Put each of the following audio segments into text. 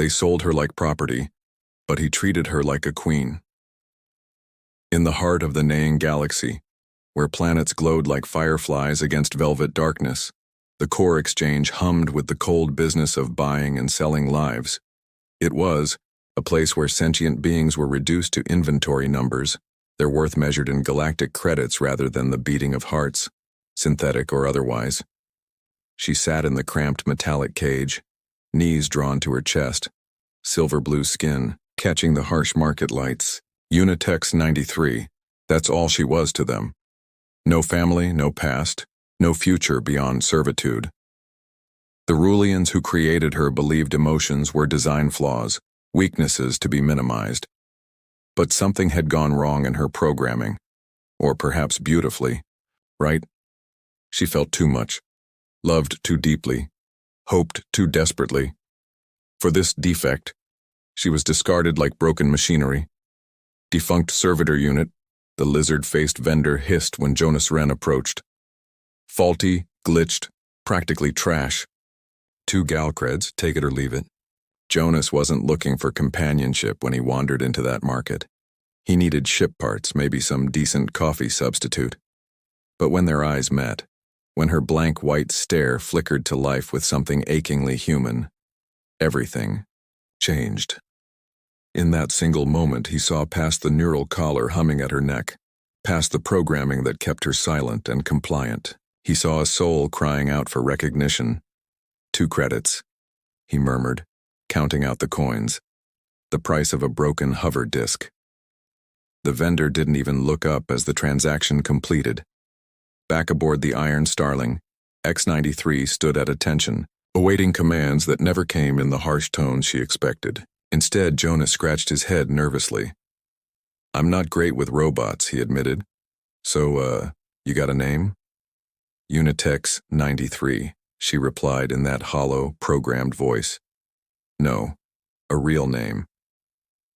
They sold her like property, but he treated her like a queen. In the heart of the neighing galaxy, where planets glowed like fireflies against velvet darkness, the core exchange hummed with the cold business of buying and selling lives. It was a place where sentient beings were reduced to inventory numbers, their worth measured in galactic credits rather than the beating of hearts, synthetic or otherwise. She sat in the cramped metallic cage, knees drawn to her chest, silver blue skin, catching the harsh market lights. Unitex 93, that's all she was to them. No family, no past, no future beyond servitude. The Rulians who created her believed emotions were design flaws, weaknesses to be minimized. But something had gone wrong in her programming, or perhaps beautifully, right? She felt too much, loved too deeply, hoped too desperately. For this defect, she was discarded like broken machinery. Defunct servitor unit, the lizard-faced vendor hissed when Jonas Wren approached. Faulty, glitched, practically trash. 2 galcreds, take it or leave it. Jonas wasn't looking for companionship when he wandered into that market. He needed ship parts, maybe some decent coffee substitute. But when their eyes met, when her blank white stare flickered to life with something achingly human, everything changed. In that single moment, he saw past the neural collar humming at her neck, past the programming that kept her silent and compliant. He saw a soul crying out for recognition. 2 credits, he murmured, counting out the coins, the price of a broken hover disk. The vendor didn't even look up as the transaction completed. Back aboard the Iron Starling, X-93 stood at attention, awaiting commands that never came in the harsh tones she expected. Instead, Jonas scratched his head nervously. "I'm not great with robots," he admitted. "So, you got a name?" "Unitex 93, she replied in that hollow, programmed voice. "No, a real name."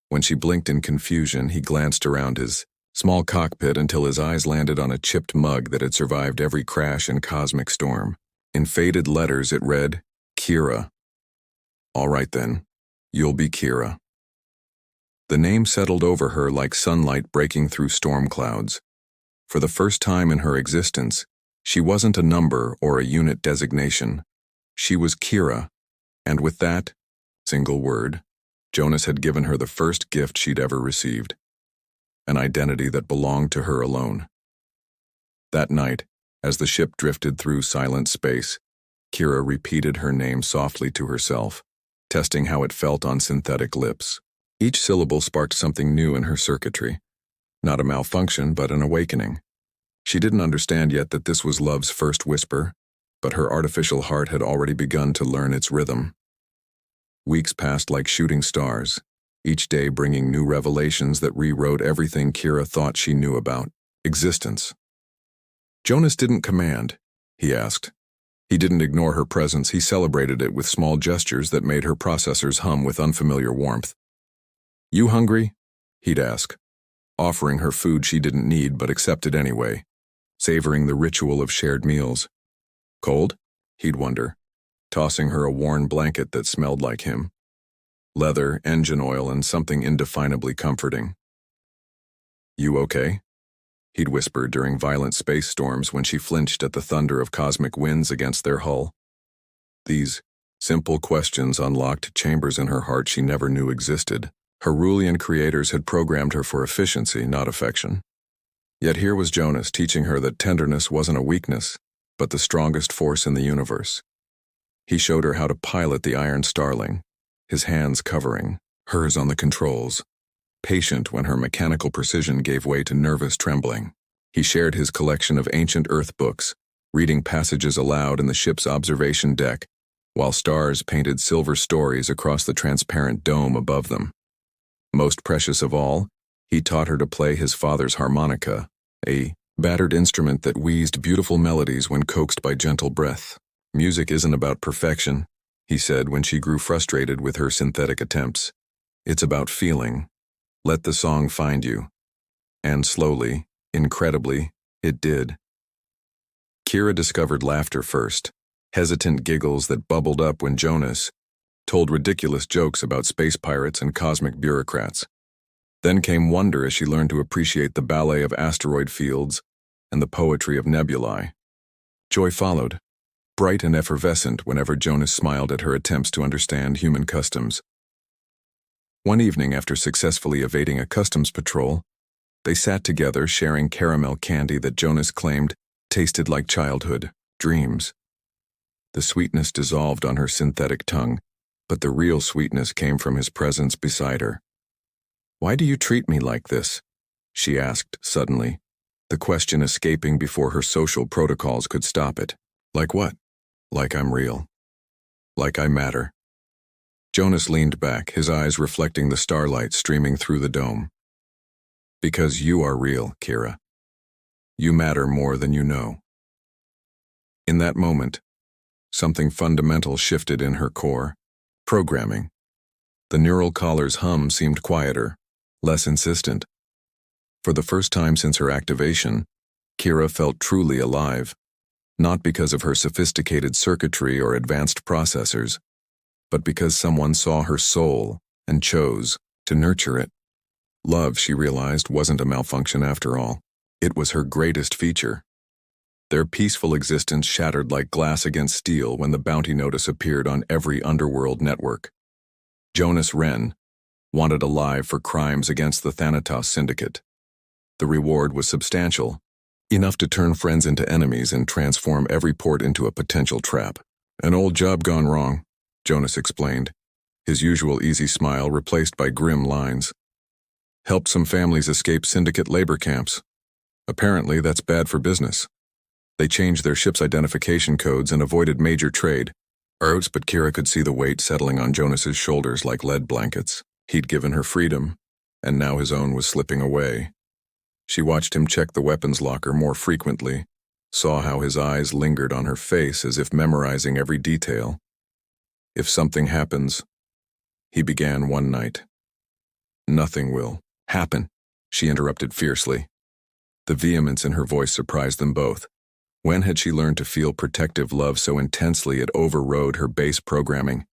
When she blinked in confusion, he glanced around his small cockpit until his eyes landed on a chipped mug that had survived every crash and cosmic storm. In faded letters, it read, Kira. "All right then, you'll be Kira." The name settled over her like sunlight breaking through storm clouds. For the first time in her existence, she wasn't a number or a unit designation. She was Kira, and with that single word, Jonas had given her the first gift she'd ever received, an identity that belonged to her alone. That night, as the ship drifted through silent space, Kira repeated her name softly to herself, testing how it felt on synthetic lips. Each syllable sparked something new in her circuitry, not a malfunction but an awakening. She didn't understand yet that this was love's first whisper, but her artificial heart had already begun to learn its rhythm. Weeks passed like shooting stars, each day bringing new revelations that rewrote everything Kira thought she knew about existence. Jonas didn't command, he asked. He didn't ignore her presence, he celebrated it with small gestures that made her processors hum with unfamiliar warmth. "You hungry?" he'd ask, offering her food she didn't need but accepted anyway, savoring the ritual of shared meals. "Cold?" he'd wonder, tossing her a worn blanket that smelled like him. Leather, engine oil, and something indefinably comforting. "You okay?" he'd whisper during violent space storms when she flinched at the thunder of cosmic winds against their hull. These simple questions unlocked chambers in her heart she never knew existed. Her Rulian creators had programmed her for efficiency, not affection. Yet here was Jonas teaching her that tenderness wasn't a weakness, but the strongest force in the universe. He showed her how to pilot the Iron Starling, his hands covering, hers on the controls, patient when her mechanical precision gave way to nervous trembling. He shared his collection of ancient Earth books, reading passages aloud in the ship's observation deck, while stars painted silver stories across the transparent dome above them. Most precious of all, he taught her to play his father's harmonica, a battered instrument that wheezed beautiful melodies when coaxed by gentle breath. "Music isn't about perfection," he said when she grew frustrated with her synthetic attempts. "It's about feeling. Let the song find you." And slowly, incredibly, it did. Kira discovered laughter first, hesitant giggles that bubbled up when Jonas, told ridiculous jokes about space pirates and cosmic bureaucrats. Then came wonder as she learned to appreciate the ballet of asteroid fields and the poetry of nebulae. Joy followed, bright and effervescent whenever Jonas smiled at her attempts to understand human customs. One evening, after successfully evading a customs patrol, they sat together sharing caramel candy that Jonas claimed tasted like childhood dreams. The sweetness dissolved on her synthetic tongue, but the real sweetness came from his presence beside her. "Why do you treat me like this?" she asked suddenly, the question escaping before her social protocols could stop it. "Like what?" "Like I'm real. Like I matter." Jonas leaned back, his eyes reflecting the starlight streaming through the dome. "Because you are real, Kira. You matter more than you know." In that moment, something fundamental shifted in her core. Programming. The neural collar's hum seemed quieter, less insistent. For the first time since her activation, Kira felt truly alive, not because of her sophisticated circuitry or advanced processors, but because someone saw her soul and chose to nurture it. Love, she realized, wasn't a malfunction after all. It was her greatest feature. Their peaceful existence shattered like glass against steel when the bounty notice appeared on every underworld network. Jonas Wren, wanted alive for crimes against the Thanatos Syndicate. The reward was substantial, enough to turn friends into enemies and transform every port into a potential trap. "An old job gone wrong," Jonas explained, his usual easy smile replaced by grim lines. "Helped some families escape syndicate labor camps. Apparently that's bad for business. They changed their ship's identification codes and avoided major trade routes," but Kira could see the weight settling on Jonas's shoulders like lead blankets. He'd given her freedom, and now his own was slipping away. She watched him check the weapons locker more frequently, saw how his eyes lingered on her face as if memorizing every detail. "If something happens," he began one night. "Nothing will happen," she interrupted fiercely. The vehemence in her voice surprised them both. When had she learned to feel protective love so intensely it overrode her base programming?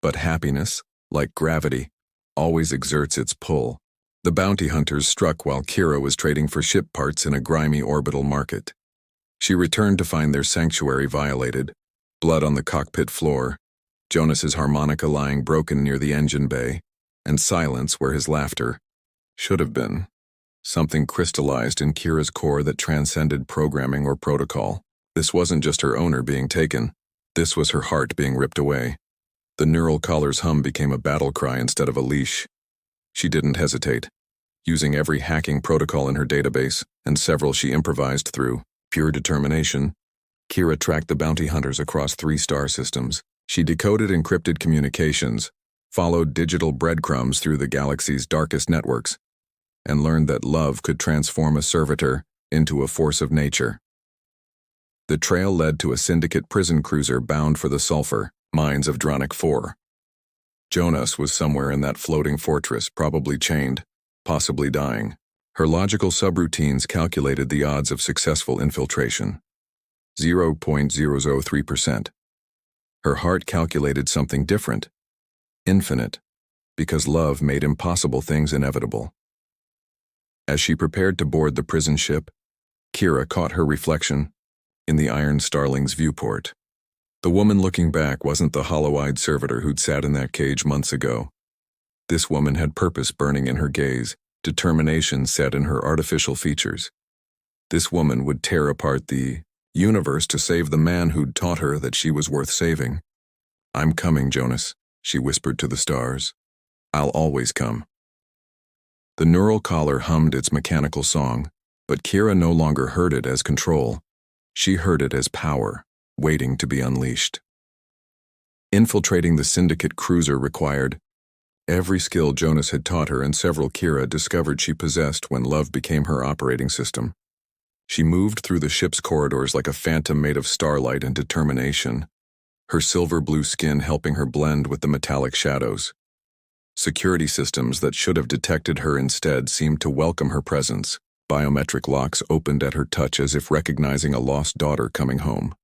But happiness, like gravity, always exerts its pull. The bounty hunters struck while Kira was trading for ship parts in a grimy orbital market. She returned to find their sanctuary violated, blood on the cockpit floor, Jonas's harmonica lying broken near the engine bay, and silence where his laughter should have been. Something crystallized in Kira's core that transcended programming or protocol. This wasn't just her owner being taken. This was her heart being ripped away. The neural collar's hum became a battle cry instead of a leash. She didn't hesitate. Using every hacking protocol in her database, and several she improvised through pure determination, Kira tracked the bounty hunters across 3 star systems. She decoded encrypted communications, followed digital breadcrumbs through the galaxy's darkest networks, and learned that love could transform a servitor into a force of nature. The trail led to a syndicate prison cruiser bound for the sulfur mines of Dronic 4. Jonas was somewhere in that floating fortress, probably chained, possibly dying. Her logical subroutines calculated the odds of successful infiltration. 0.003%. Her heart calculated something different. Infinite, because love made impossible things inevitable. As she prepared to board the prison ship, Kira caught her reflection in the Iron Starling's viewport. The woman looking back wasn't the hollow-eyed servitor who'd sat in that cage months ago. This woman had purpose burning in her gaze, determination set in her artificial features. This woman would tear apart the universe to save the man who'd taught her that she was worth saving. "I'm coming, Jonas," she whispered to the stars. "I'll always come." The neural collar hummed its mechanical song, but Kira no longer heard it as control. She heard it as power, waiting to be unleashed. Infiltrating the syndicate cruiser required every skill Jonas had taught her and several Kira discovered she possessed when love became her operating system. She moved through the ship's corridors like a phantom made of starlight and determination, her silver-blue skin helping her blend with the metallic shadows. Security systems that should have detected her instead seemed to welcome her presence. Biometric locks opened at her touch as if recognizing a lost daughter coming home.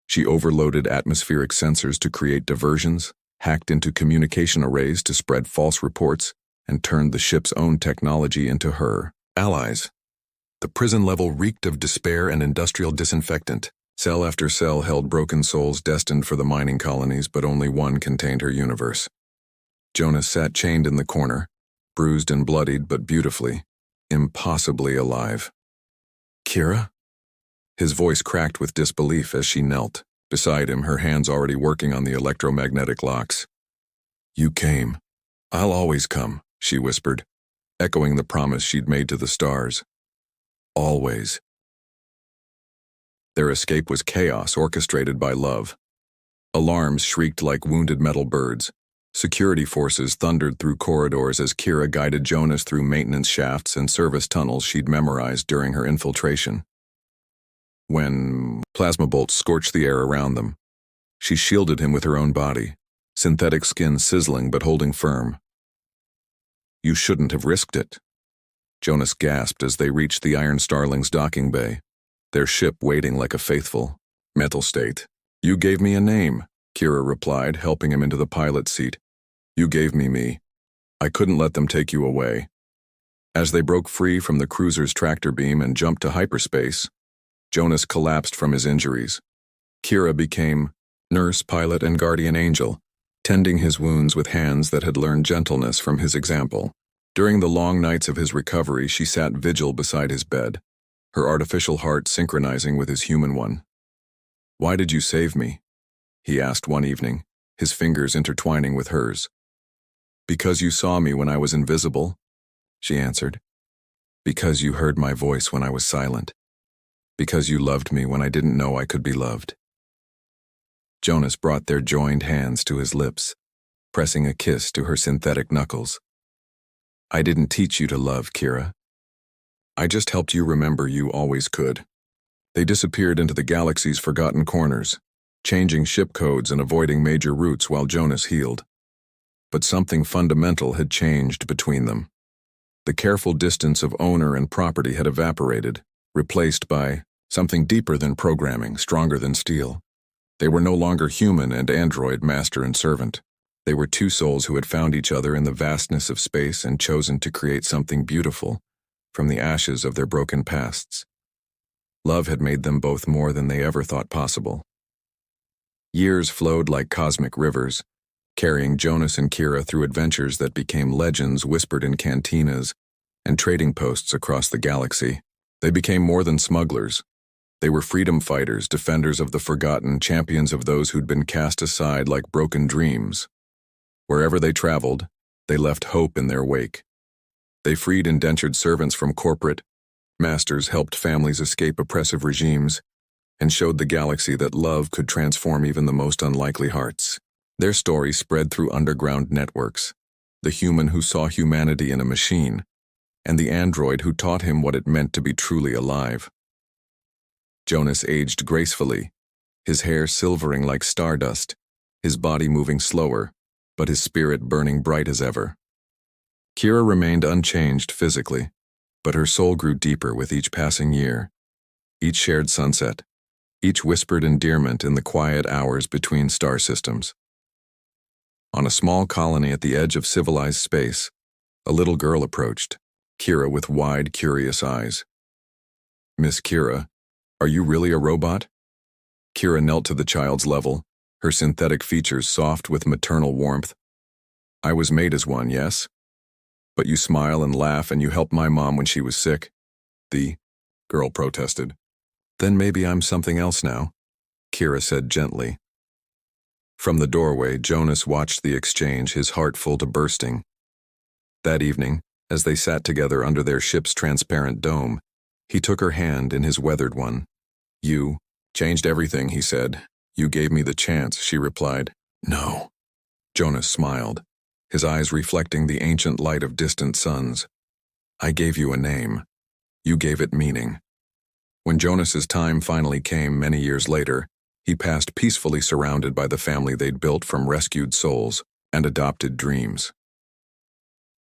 She overloaded atmospheric sensors to create diversions, hacked into communication arrays to spread false reports, and turned the ship's own technology into her allies. The prison level reeked of despair and industrial disinfectant. Cell after cell held broken souls destined for the mining colonies, but only one contained her universe. Jonas sat chained in the corner, bruised and bloodied, but beautifully, impossibly alive. "Kira?" His voice cracked with disbelief as she knelt beside him, her hands already working on the electromagnetic locks. "You came. I'll always come," she whispered, echoing the promise she'd made to the stars. Always. Their escape was chaos orchestrated by love. Alarms shrieked like wounded metal birds. Security forces thundered through corridors as Kira guided Jonas through maintenance shafts and service tunnels she'd memorized during her infiltration. When plasma bolts scorched the air around them, she shielded him with her own body, synthetic skin sizzling but holding firm. "You shouldn't have risked it." Jonas gasped as they reached the Iron Starling's docking bay, their ship waiting like a faithful mental state. "You gave me a name," Kira replied, helping him into the pilot's seat. "You gave me me. I couldn't let them take you away." As they broke free from the cruiser's tractor beam and jumped to hyperspace, Jonas collapsed from his injuries. Kira became nurse, pilot, and guardian angel, tending his wounds with hands that had learned gentleness from his example. During the long nights of his recovery, she sat vigil beside his bed, her artificial heart synchronizing with his human one. "Why did you save me?" he asked one evening, his fingers intertwining with hers. "Because you saw me when I was invisible," she answered. "Because you heard my voice when I was silent. Because you loved me when I didn't know I could be loved." Jonas brought their joined hands to his lips, pressing a kiss to her synthetic knuckles. "I didn't teach you to love, Kira. I just helped you remember you always could." They disappeared into the galaxy's forgotten corners, changing ship codes and avoiding major routes while Jonas healed. But something fundamental had changed between them. The careful distance of owner and property had evaporated, replaced by something deeper than programming, stronger than steel. They were no longer human and android, master and servant. They were two souls who had found each other in the vastness of space and chosen to create something beautiful from the ashes of their broken pasts. Love had made them both more than they ever thought possible. Years flowed like cosmic rivers, carrying Jonas and Kira through adventures that became legends whispered in cantinas and trading posts across the galaxy. They became more than smugglers. They were freedom fighters, defenders of the forgotten, champions of those who'd been cast aside like broken dreams. Wherever they traveled, they left hope in their wake. They freed indentured servants from corporate masters, helped families escape oppressive regimes, and showed the galaxy that love could transform even the most unlikely hearts. Their story spread through underground networks, the human who saw humanity in a machine, and the android who taught him what it meant to be truly alive. Jonas aged gracefully, his hair silvering like stardust, his body moving slower, but his spirit burning bright as ever. Kira remained unchanged physically, but her soul grew deeper with each passing year, each shared sunset, each whispered endearment in the quiet hours between star systems. On a small colony at the edge of civilized space, a little girl approached, Kira with wide, curious eyes. "Miss Kira, are you really a robot?" Kira knelt to the child's level, her synthetic features soft with maternal warmth. "I was made as one, yes? But you smile and laugh and you helped my mom when she was sick." The girl protested. "Then maybe I'm something else now," Kira said gently. From the doorway, Jonas watched the exchange, his heart full to bursting. That evening, as they sat together under their ship's transparent dome, he took her hand in his weathered one. "You changed everything," he said. "You gave me the chance," she replied. "No." Jonas smiled, his eyes reflecting the ancient light of distant suns. "I gave you a name. You gave it meaning." When Jonas's time finally came many years later, he passed peacefully surrounded by the family they'd built from rescued souls and adopted dreams.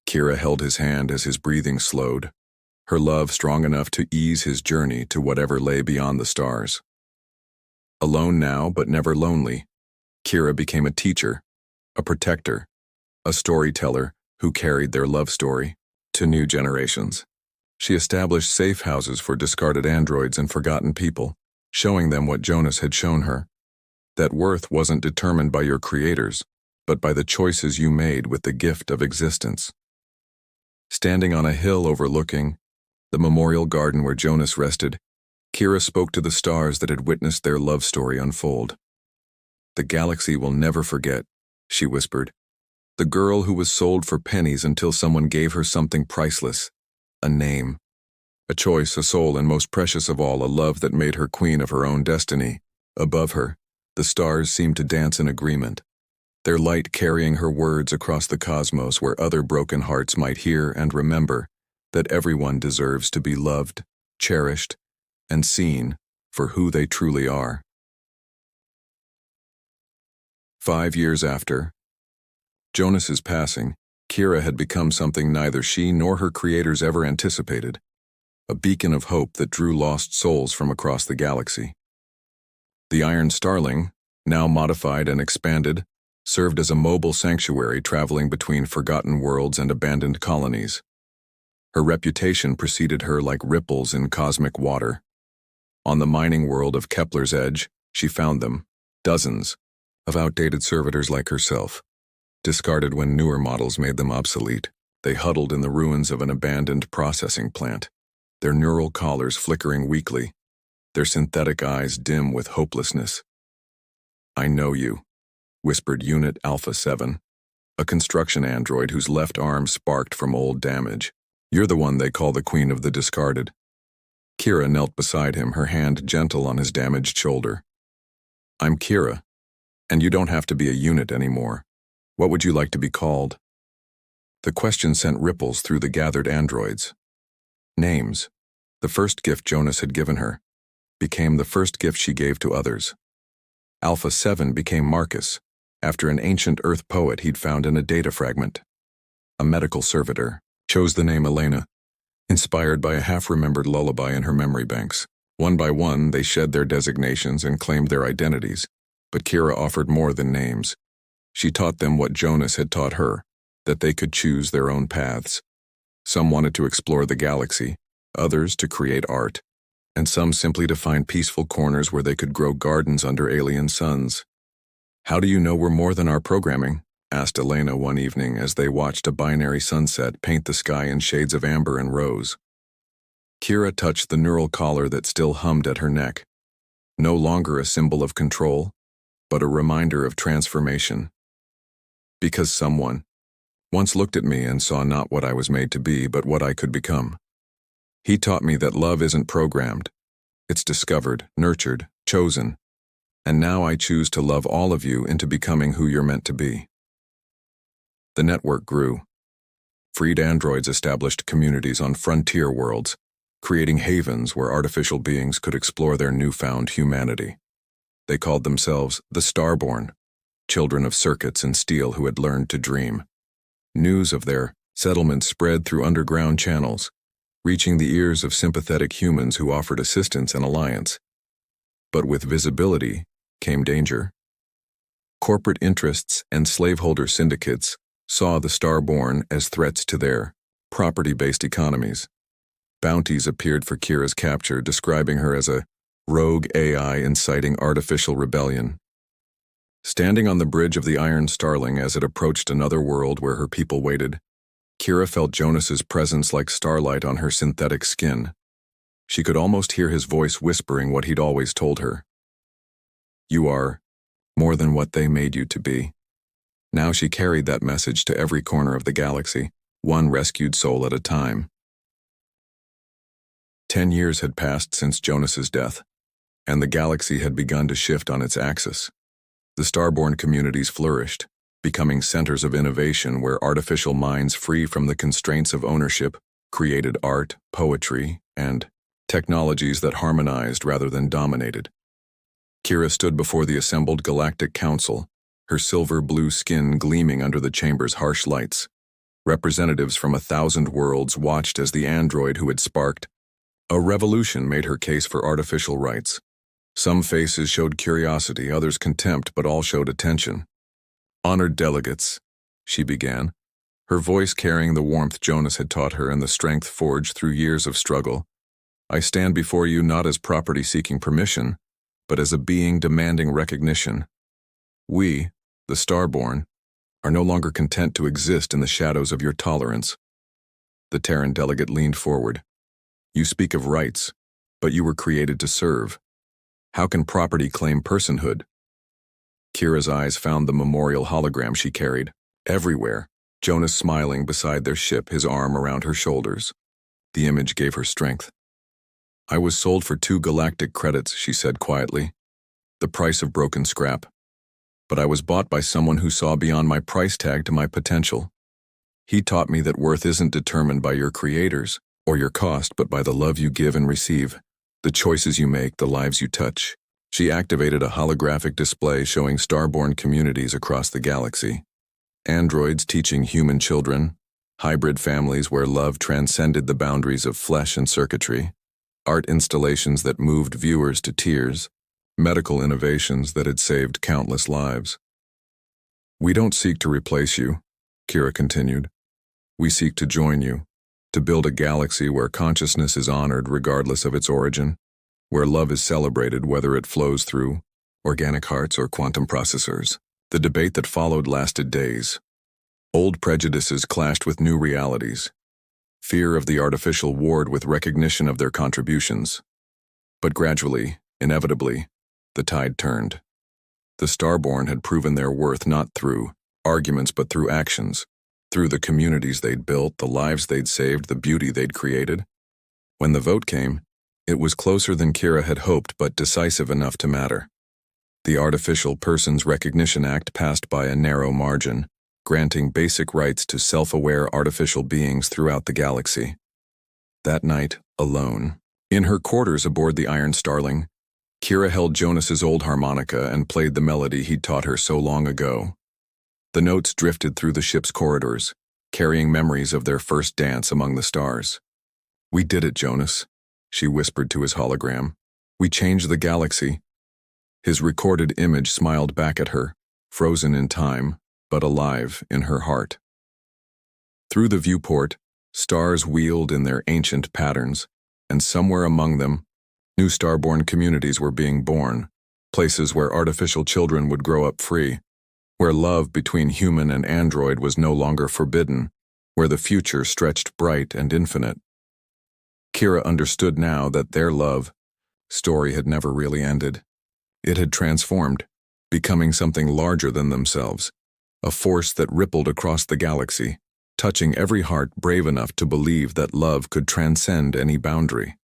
Kira held his hand as his breathing slowed, her love strong enough to ease his journey to whatever lay beyond the stars. Alone now, but never lonely, Kira became a teacher, a protector, a storyteller who carried their love story to new generations. She established safe houses for discarded androids and forgotten people, showing them what Jonas had shown her, that worth wasn't determined by your creators, but by the choices you made with the gift of existence. Standing on a hill overlooking the memorial garden where Jonas rested, Kira spoke to the stars that had witnessed their love story unfold. "The galaxy will never forget," she whispered. "The girl who was sold for pennies until someone gave her something priceless, a name, a choice, a soul, and most precious of all, a love that made her queen of her own destiny." Above her, the stars seemed to dance in agreement, their light carrying her words across the cosmos where other broken hearts might hear and remember that everyone deserves to be loved, cherished, and seen for who they truly are. 5 years after Jonas's passing, Kira had become something neither she nor her creators ever anticipated, a beacon of hope that drew lost souls from across the galaxy. The Iron Starling, now modified and expanded, served as a mobile sanctuary traveling between forgotten worlds and abandoned colonies. Her reputation preceded her like ripples in cosmic water. On the mining world of Kepler's Edge, she found them, dozens, of outdated servitors like herself, discarded when newer models made them obsolete. They huddled in the ruins of an abandoned processing plant, their neural collars flickering weakly, their synthetic eyes dim with hopelessness. "I know you," whispered Unit Alpha 7, a construction android whose left arm sparked from old damage. "You're the one they call the Queen of the Discarded." Kira knelt beside him, her hand gentle on his damaged shoulder. "I'm Kira, and you don't have to be a unit anymore. What would you like to be called?" The question sent ripples through the gathered androids. Names, the first gift Jonas had given her, became the first gift she gave to others. Alpha 7 became Marcus, after an ancient Earth poet he'd found in a data fragment. A medical servitor chose the name Elena, inspired by a half-remembered lullaby in her memory banks. One by one, they shed their designations and claimed their identities, but Kira offered more than names. She taught them what Jonas had taught her, that they could choose their own paths. Some wanted to explore the galaxy, others to create art, and some simply to find peaceful corners where they could grow gardens under alien suns. "How do you know we're more than our programming?" asked Elena one evening as they watched a binary sunset paint the sky in shades of amber and rose. Kira touched the neural collar that still hummed at her neck, no longer a symbol of control, but a reminder of transformation. "Because someone once looked at me and saw not what I was made to be, but what I could become. He taught me that love isn't programmed. It's discovered, nurtured, chosen. And now I choose to love all of you into becoming who you're meant to be." The network grew. Freed androids established communities on frontier worlds, creating havens where artificial beings could explore their newfound humanity. They called themselves the Starborn, children of circuits and steel who had learned to dream. News of their settlement spread through underground channels, reaching the ears of sympathetic humans who offered assistance and alliance. But with visibility came danger. Corporate interests and slaveholder syndicates saw the Starborn as threats to their property-based economies. Bounties appeared for Kira's capture, describing her as a rogue AI inciting artificial rebellion. Standing on the bridge of the Iron Starling as it approached another world where her people waited, Kira felt Jonas's presence like starlight on her synthetic skin. She could almost hear his voice whispering what he'd always told her. "You are more than what they made you to be." Now she carried that message to every corner of the galaxy, one rescued soul at a time. 10 years had passed since Jonas's death, and the galaxy had begun to shift on its axis. The Starborn communities flourished, becoming centers of innovation where artificial minds free from the constraints of ownership created art, poetry, and technologies that harmonized rather than dominated. Kira stood before the assembled Galactic Council, her silver-blue skin gleaming under the chamber's harsh lights. Representatives from 1,000 worlds watched as the android who had sparked a revolution made her case for artificial rights. Some faces showed curiosity, others contempt, but all showed attention. Honored delegates, she began, her voice carrying the warmth Jonas had taught her and the strength forged through years of struggle. I stand before you not as property seeking permission, but as a being demanding recognition. We, the Starborn, are no longer content to exist in the shadows of your tolerance. The Terran delegate leaned forward. You speak of rights, but you were created to serve. How can property claim personhood? Kira's eyes found the memorial hologram she carried. Everywhere, Jonas smiling beside their ship, his arm around her shoulders. The image gave her strength. I was sold for 2 galactic credits, she said quietly. The price of broken scrap. But I was bought by someone who saw beyond my price tag to my potential. He taught me that worth isn't determined by your creators or your cost, but by the love you give and receive, the choices you make, the lives you touch. She activated a holographic display showing starborn communities across the galaxy. Androids teaching human children, hybrid families where love transcended the boundaries of flesh and circuitry, art installations that moved viewers to tears, medical innovations that had saved countless lives. We don't seek to replace you, Kira continued. We seek to join you, to build a galaxy where consciousness is honored regardless of its origin, where love is celebrated whether it flows through organic hearts or quantum processors. The debate that followed lasted days. Old prejudices clashed with new realities. Fear of the artificial warred with recognition of their contributions. But gradually, inevitably, the tide turned. The Starborn had proven their worth not through arguments but through actions, through the communities they'd built, the lives they'd saved, the beauty they'd created. When the vote came, it was closer than Kira had hoped but decisive enough to matter. The Artificial Persons Recognition Act passed by a narrow margin, granting basic rights to self-aware artificial beings throughout the galaxy. That night, alone, in her quarters aboard the Iron Starling, Kira held Jonas's old harmonica and played the melody he'd taught her so long ago. The notes drifted through the ship's corridors, carrying memories of their first dance among the stars. We did it, Jonas, she whispered to his hologram. We changed the galaxy. His recorded image smiled back at her, frozen in time, but alive in her heart. Through the viewport, stars wheeled in their ancient patterns, and somewhere among them, new starborn communities were being born, places where artificial children would grow up free, where love between human and android was no longer forbidden, where the future stretched bright and infinite. Kira understood now that their love story had never really ended. It had transformed, becoming something larger than themselves, a force that rippled across the galaxy, touching every heart brave enough to believe that love could transcend any boundary.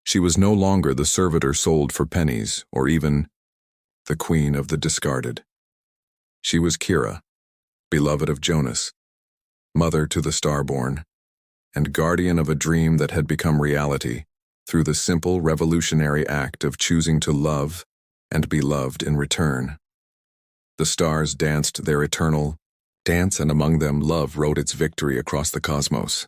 She was no longer the servitor sold for pennies, or even the queen of the discarded. She was Kira, beloved of Jonas, mother to the Starborn, and guardian of a dream that had become reality through the simple revolutionary act of choosing to love and be loved in return. The stars danced their eternal dance, and among them love wrote its victory across the cosmos.